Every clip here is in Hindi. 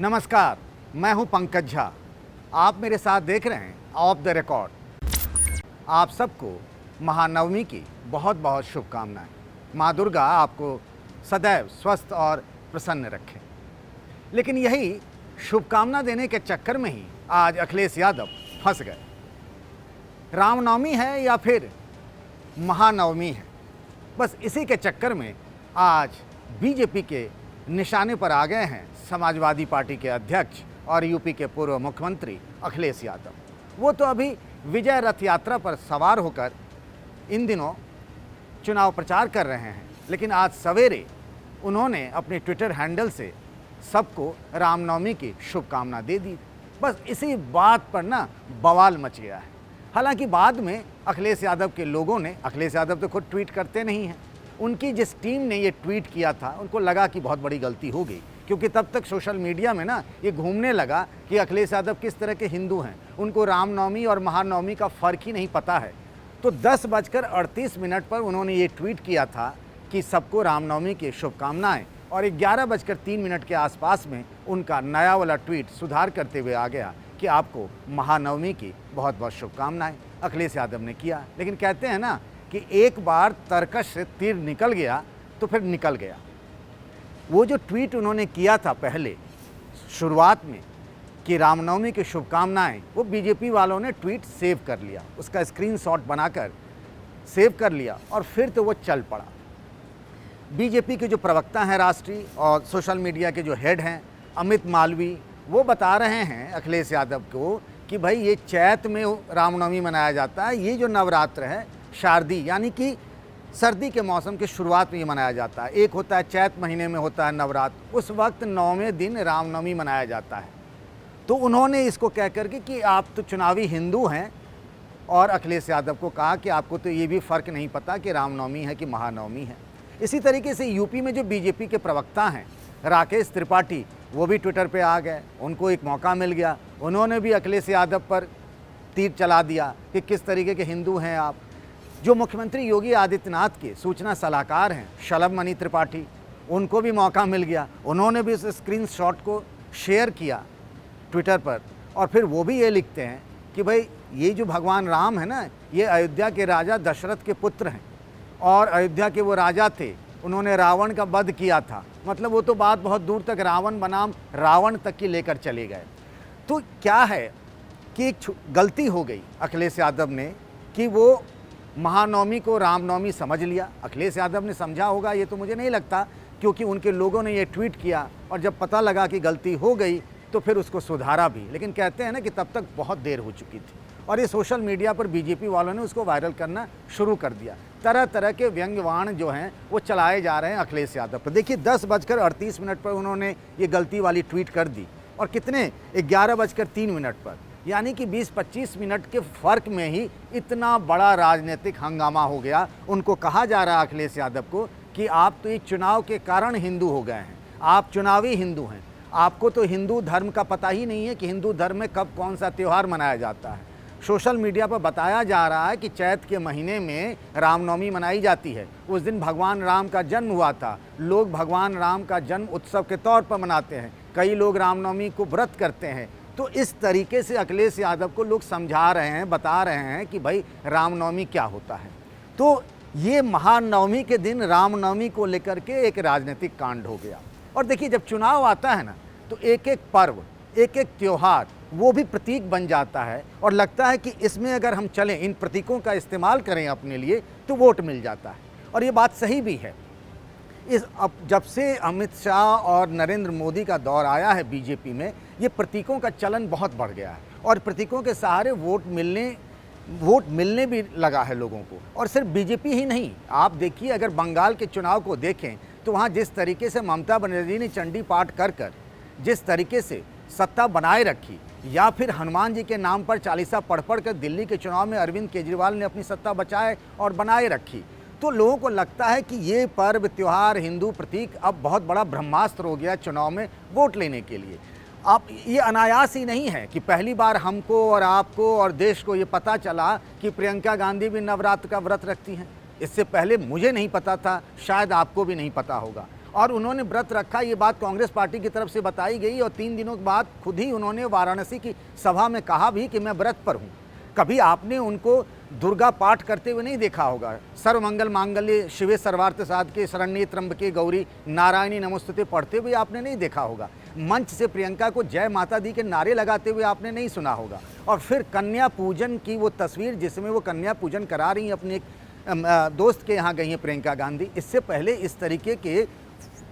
नमस्कार, मैं हूं पंकज झा। आप मेरे साथ देख रहे हैं ऑफ द रिकॉर्ड। आप सबको महानवमी की बहुत बहुत शुभकामनाएं। माँ दुर्गा आपको सदैव स्वस्थ और प्रसन्न रखें। लेकिन यही शुभकामना देने के चक्कर में ही आज अखिलेश यादव फंस गए। रामनवमी है या फिर महानवमी है, बस इसी के चक्कर में आज बीजेपी के निशाने पर आ गए हैं समाजवादी पार्टी के अध्यक्ष और यूपी के पूर्व मुख्यमंत्री अखिलेश यादव। वो तो अभी विजय रथ यात्रा पर सवार होकर इन दिनों चुनाव प्रचार कर रहे हैं, लेकिन आज सवेरे उन्होंने अपने ट्विटर हैंडल से सबको रामनवमी की शुभकामना दे दी। बस इसी बात पर ना बवाल मच गया है। हालांकि बाद में अखिलेश यादव के लोगों ने, अखिलेश यादव तो खुद ट्वीट करते नहीं हैं, उनकी जिस टीम ने ये ट्वीट किया था उनको लगा कि बहुत बड़ी गलती हो गई, क्योंकि तब तक सोशल मीडिया में ना ये घूमने लगा कि अखिलेश यादव किस तरह के हिंदू हैं, उनको रामनवमी और महानवमी का फ़र्क ही नहीं पता है। तो 10:38 पर उन्होंने ये ट्वीट किया था कि सबको रामनवमी की शुभकामनाएं, और 11:03 के आसपास में उनका नया वाला ट्वीट सुधार करते हुए आ गया कि आपको महानवमी की बहुत बहुत शुभकामनाएं। अखिलेश यादव ने किया, लेकिन कहते हैं ना कि एक बार तरकश से तीर निकल गया तो फिर निकल गया। वो जो ट्वीट उन्होंने किया था पहले शुरुआत में कि रामनवमी की शुभकामनाएं, वो बीजेपी वालों ने ट्वीट सेव कर लिया, उसका स्क्रीनशॉट बनाकर सेव कर लिया और फिर तो वो चल पड़ा। बीजेपी के जो प्रवक्ता हैं राष्ट्रीय और सोशल मीडिया के जो हेड हैं अमित मालवीय, वो बता रहे हैं अखिलेश यादव को कि भाई ये चैत में रामनवमी मनाया जाता है, ये जो नवरात्र है शारदी यानी कि सर्दी के मौसम की शुरुआत में ये मनाया जाता है। एक होता है चैत महीने में होता है नवरात्र, उस वक्त 9वें दिन रामनवमी मनाया जाता है। तो उन्होंने इसको कह करके कि आप तो चुनावी हिंदू हैं, और अखिलेश यादव को कहा कि आपको तो ये भी फ़र्क नहीं पता कि रामनवमी है कि महानवमी है। इसी तरीके से यूपी में जो बीजेपी के प्रवक्ता हैं राकेश त्रिपाठी, वो भी ट्विटर पे आ गए, उनको एक मौका मिल गया, उन्होंने भी अखिलेश यादव पर तीर चला दिया कि किस तरीके के हिंदू हैं आप। जो मुख्यमंत्री योगी आदित्यनाथ के सूचना सलाहकार हैं शलभ मणि त्रिपाठी, उनको भी मौका मिल गया, उन्होंने भी इस स्क्रीनशॉट को शेयर किया ट्विटर पर, और फिर वो भी ये लिखते हैं कि भाई ये जो भगवान राम है ना, ये अयोध्या के राजा दशरथ के पुत्र हैं, और अयोध्या के वो राजा थे, उन्होंने रावण का वध किया था। मतलब वो तो बात बहुत दूर तक रावण बनाम रावण तक की लेकर चले गए। तो क्या है कि एक गलती हो गई अखिलेश यादव ने कि वो महानवमी को रामनवमी समझ लिया। अखिलेश यादव ने समझा होगा ये तो मुझे नहीं लगता, क्योंकि उनके लोगों ने ये ट्वीट किया और जब पता लगा कि गलती हो गई तो फिर उसको सुधारा भी। लेकिन कहते हैं ना कि तब तक बहुत देर हो चुकी थी, और ये सोशल मीडिया पर बीजेपी वालों ने उसको वायरल करना शुरू कर दिया। तरह तरह के व्यंग्यवाण जो हैं वो चलाए जा रहे हैं अखिलेश यादव पर। देखिए 10:38 पर उन्होंने ये गलती वाली ट्वीट कर दी, और कितने 11:03 पर, यानी कि 20-25 मिनट के फ़र्क में ही इतना बड़ा राजनीतिक हंगामा हो गया। उनको कहा जा रहा है अखिलेश यादव को कि आप तो ये चुनाव के कारण हिंदू हो गए हैं, आप चुनावी हिंदू हैं, आपको तो हिंदू धर्म का पता ही नहीं है कि हिंदू धर्म में कब कौन सा त्यौहार मनाया जाता है। सोशल मीडिया पर बताया जा रहा है कि चैत के महीने में रामनवमी मनाई जाती है, उस दिन भगवान राम का जन्म हुआ था, लोग भगवान राम का जन्म उत्सव के तौर पर मनाते हैं, कई लोग रामनवमी को व्रत करते हैं। तो इस तरीके से अखिलेश यादव को लोग समझा रहे हैं, बता रहे हैं कि भाई रामनवमी क्या होता है। तो ये महानवमी के दिन रामनवमी को लेकर के एक राजनीतिक कांड हो गया। और देखिए जब चुनाव आता है ना, तो एक एक पर्व, एक एक त्यौहार वो भी प्रतीक बन जाता है, और लगता है कि इसमें अगर हम चलें, इन प्रतीकों का इस्तेमाल करें अपने लिए, तो वोट मिल जाता है। और ये बात सही भी है। अब जब से अमित शाह और नरेंद्र मोदी का दौर आया है बीजेपी में, ये प्रतीकों का चलन बहुत बढ़ गया है, और प्रतीकों के सहारे वोट मिलने भी लगा है लोगों को। और सिर्फ बीजेपी ही नहीं, आप देखिए अगर बंगाल के चुनाव को देखें तो वहाँ जिस तरीके से ममता बनर्जी ने चंडी पाठ कर जिस तरीके से सत्ता बनाए रखी, या फिर हनुमान जी के नाम पर चालीसा पढ़ कर दिल्ली के चुनाव में अरविंद केजरीवाल ने अपनी सत्ता बचाए और बनाए रखी, तो लोगों को लगता है कि ये पर्व त्यौहार हिंदू प्रतीक अब बहुत बड़ा ब्रह्मास्त्र हो गया चुनाव में वोट लेने के लिए। अब ये अनायास ही नहीं है कि पहली बार हमको और आपको और देश को ये पता चला कि प्रियंका गांधी भी नवरात्र का व्रत रखती हैं। इससे पहले मुझे नहीं पता था, शायद आपको भी नहीं पता होगा। और उन्होंने व्रत रखा, ये बात कांग्रेस पार्टी की तरफ से बताई गई और 3 दिनों के बाद खुद ही उन्होंने वाराणसी की सभा में कहा भी कि मैं व्रत पर हूँ। कभी आपने उनको दुर्गा पाठ करते हुए नहीं देखा होगा। सर्वमंगल मांगल्ये शिवे सर्वार्थ साधके शरण्ये त्र्यंबके गौरी नारायणी नमोस्तुते पढ़ते हुए आपने नहीं देखा होगा। मंच से प्रियंका को जय माता दी के नारे लगाते हुए आपने नहीं सुना होगा। और फिर कन्या पूजन की वो तस्वीर जिसमें वो कन्या पूजन करा रही हैं अपने एक दोस्त के यहाँ गई हैं प्रियंका गांधी। इससे पहले इस तरीके के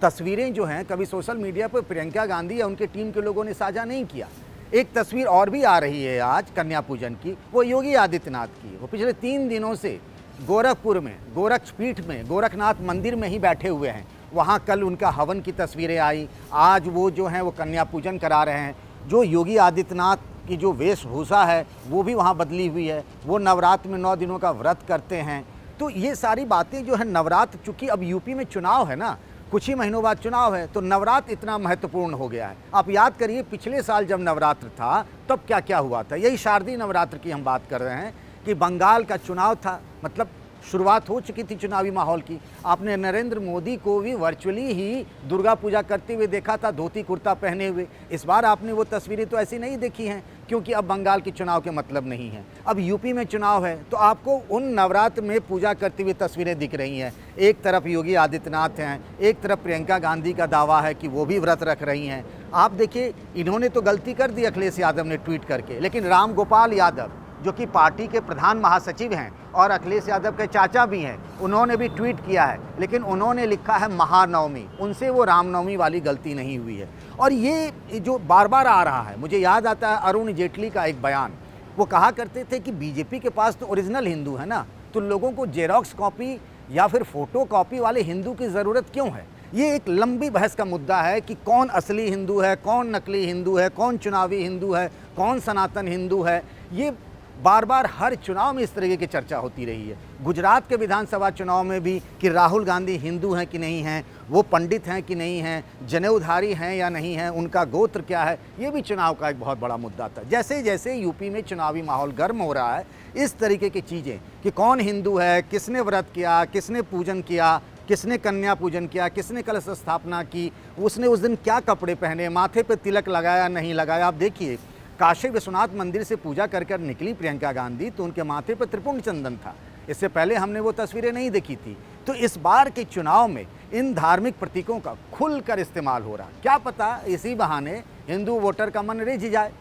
तस्वीरें जो हैं कभी सोशल मीडिया पर प्रियंका गांधी या उनके टीम के लोगों ने साझा नहीं किया। एक तस्वीर और भी आ रही है आज कन्या पूजन की, वो योगी आदित्यनाथ की। वो पिछले 3 दिनों से गोरखपुर में गोरक्षपीठ में गोरखनाथ मंदिर में ही बैठे हुए हैं। वहाँ कल उनका हवन की तस्वीरें आई, आज वो जो हैं वो कन्या पूजन करा रहे हैं। जो योगी आदित्यनाथ की जो वेशभूषा है वो भी वहाँ बदली हुई है। वो नवरात्र में 9 दिनों का व्रत करते हैं। तो ये सारी बातें जो है नवरात्र, चूँकि अब यूपी में चुनाव है ना, कुछ ही महीनों बाद चुनाव है, तो नवरात्र इतना महत्वपूर्ण हो गया है। आप याद करिए पिछले साल जब नवरात्र था तब क्या क्या हुआ था। यही शारदीय नवरात्र की हम बात कर रहे हैं कि बंगाल का चुनाव था, मतलब शुरुआत हो चुकी थी चुनावी माहौल की। आपने नरेंद्र मोदी को भी वर्चुअली ही दुर्गा पूजा करते हुए देखा था, धोती कुर्ता पहने हुए। इस बार आपने वो तस्वीरें तो ऐसी नहीं देखी हैं, क्योंकि अब बंगाल के चुनाव के मतलब नहीं है। अब यूपी में चुनाव है तो आपको उन नवरात्र में पूजा करती हुई तस्वीरें दिख रही हैं। एक तरफ योगी आदित्यनाथ हैं, एक तरफ प्रियंका गांधी का दावा है कि वो भी व्रत रख रही हैं। आप देखिए, इन्होंने तो गलती कर दी अखिलेश यादव ने ट्वीट करके, लेकिन राम गोपाल यादव जो कि पार्टी के प्रधान महासचिव हैं और अखिलेश यादव के चाचा भी हैं, उन्होंने भी ट्वीट किया है, लेकिन उन्होंने लिखा है महानवमी। उनसे वो रामनवमी वाली गलती नहीं हुई है। और ये जो बार बार आ रहा है, मुझे याद आता है अरुण जेटली का एक बयान। वो कहा करते थे कि बीजेपी के पास तो ओरिजिनल हिंदू है ना, तो लोगों को जेरॉक्स कॉपी या फिर फोटो कॉपी वाले हिंदू की ज़रूरत क्यों है। ये एक लंबी बहस का मुद्दा है कि कौन असली हिंदू है, कौन नकली हिंदू है, कौन चुनावी हिंदू है, कौन सनातन हिंदू है। ये बार बार हर चुनाव में इस तरीके की चर्चा होती रही है। गुजरात के विधानसभा चुनाव में भी कि राहुल गांधी हिंदू हैं कि नहीं हैं, वो पंडित हैं कि नहीं हैं, जनेऊधारी हैं या नहीं हैं, उनका गोत्र क्या है, ये भी चुनाव का एक बहुत बड़ा मुद्दा था। जैसे जैसे यूपी में चुनावी माहौल गर्म हो रहा है, इस तरीके की चीज़ें कि कौन हिंदू है, किसने व्रत किया, किसने पूजन किया, किसने कन्या पूजन किया, किसने कलश स्थापना की, उसने उस दिन क्या कपड़े पहने, माथे पे तिलक लगाया नहीं लगाया। आप देखिए, काशी विश्वनाथ मंदिर से पूजा कर कर निकली प्रियंका गांधी तो उनके माथे पर त्रिपुंड चंदन था। इससे पहले हमने वो तस्वीरें नहीं देखी थी। तो इस बार के चुनाव में इन धार्मिक प्रतीकों का खुलकर इस्तेमाल हो रहा, क्या पता इसी बहाने हिंदू वोटर का मन रिझ जाए।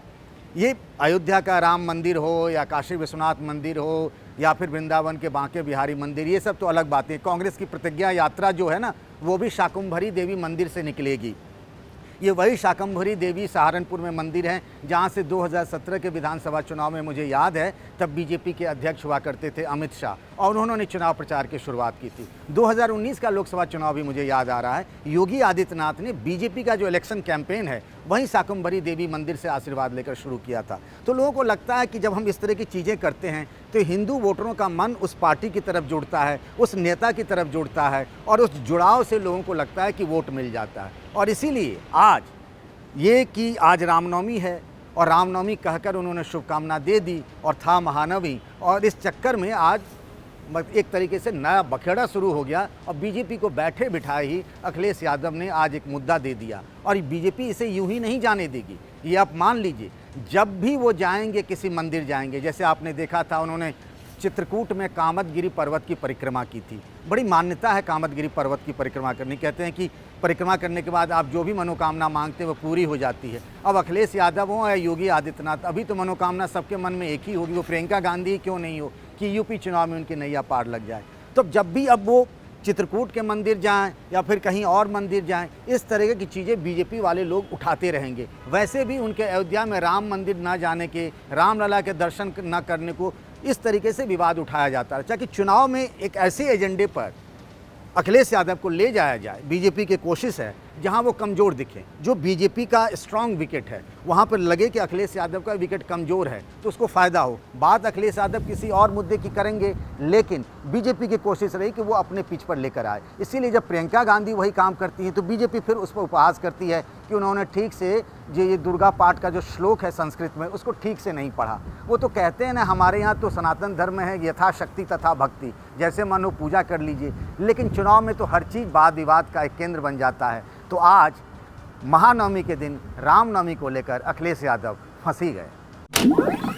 ये अयोध्या का राम मंदिर हो या काशी विश्वनाथ मंदिर हो या फिर वृंदावन के बांके बिहारी मंदिर, ये सब तो अलग बातें। कांग्रेस की प्रतिज्ञा यात्रा जो है ना, वो भी शाकुंभरी देवी मंदिर से निकलेगी। ये वही शाकंभरी देवी सहारनपुर में मंदिर है जहां से 2017 के विधानसभा चुनाव में, मुझे याद है, तब बीजेपी के अध्यक्ष हुआ करते थे अमित शाह और उन्होंने चुनाव प्रचार की शुरुआत की थी। 2019 का लोकसभा चुनाव भी मुझे याद आ रहा है, योगी आदित्यनाथ ने बीजेपी का जो इलेक्शन कैंपेन है वहीं शाकंभरी देवी मंदिर से आशीर्वाद लेकर शुरू किया था। तो लोगों को लगता है कि जब हम इस तरह की चीज़ें करते हैं तो हिंदू वोटरों का मन उस पार्टी की तरफ जुड़ता है, उस नेता की तरफ जुड़ता है और उस जुड़ाव से लोगों को लगता है कि वोट मिल जाता है। और इसीलिए आज ये कि आज रामनवमी है और रामनवमी कहकर उन्होंने शुभकामना दे दी और था महानवमी, और इस चक्कर में आज एक तरीके से नया बखेड़ा शुरू हो गया और बीजेपी को बैठे बिठाए ही अखिलेश यादव ने आज एक मुद्दा दे दिया। और बीजेपी इसे यूं ही नहीं जाने देगी। ये आप मान लीजिए, जब भी वो जाएंगे किसी मंदिर जाएंगे, जैसे आपने देखा था उन्होंने चित्रकूट में कामदगिरी पर्वत की परिक्रमा की थी। बड़ी मान्यता है कामदगिरी पर्वत की परिक्रमा करनी, कहते हैं कि परिक्रमा करने के बाद आप जो भी मनोकामना मांगते हैं वो पूरी हो जाती है। अब अखिलेश यादव हो या योगी आदित्यनाथ, अभी तो मनोकामना सबके मन में एक ही होगी, वो प्रियंका गांधी क्यों नहीं हो कि यूपी चुनाव में उनकी नैया पार लग जाए। तो जब भी अब वो चित्रकूट के मंदिर जाएं या फिर कहीं और मंदिर जाएं, इस तरह की चीज़ें बीजेपी वाले लोग उठाते रहेंगे। वैसे भी उनके अयोध्या में राम मंदिर ना जाने के, रामलला के दर्शन न करने को इस तरीके से विवाद उठाया जाता है, ताकि चुनाव में एक ऐसे एजेंडे पर अखिलेश यादव को ले जाया जाए। बीजेपी की कोशिश है, जहां वो कमज़ोर दिखे। जो बीजेपी का स्ट्रांग विकेट है वहां पर लगे कि अखिलेश यादव का विकेट कमज़ोर है तो उसको फ़ायदा हो। बात अखिलेश यादव किसी और मुद्दे की करेंगे, लेकिन बीजेपी की कोशिश रही कि वो अपने पिच पर लेकर आए। इसीलिए जब प्रियंका गांधी वही काम करती हैं तो बीजेपी फिर उस पर उपहास करती है कि उन्होंने ठीक से ये दुर्गा पाठ का जो श्लोक है संस्कृत में उसको ठीक से नहीं पढ़ा। वो तो कहते हैं ना, हमारे यहाँ तो सनातन धर्म में है यथाशक्ति तथा भक्ति, जैसे मानो पूजा कर लीजिए। लेकिन चुनाव में तो हर चीज़ वाद विवाद का एक केंद्र बन जाता है। तो आज महानवमी के दिन रामनवमी को लेकर अखिलेश यादव फंसी गए।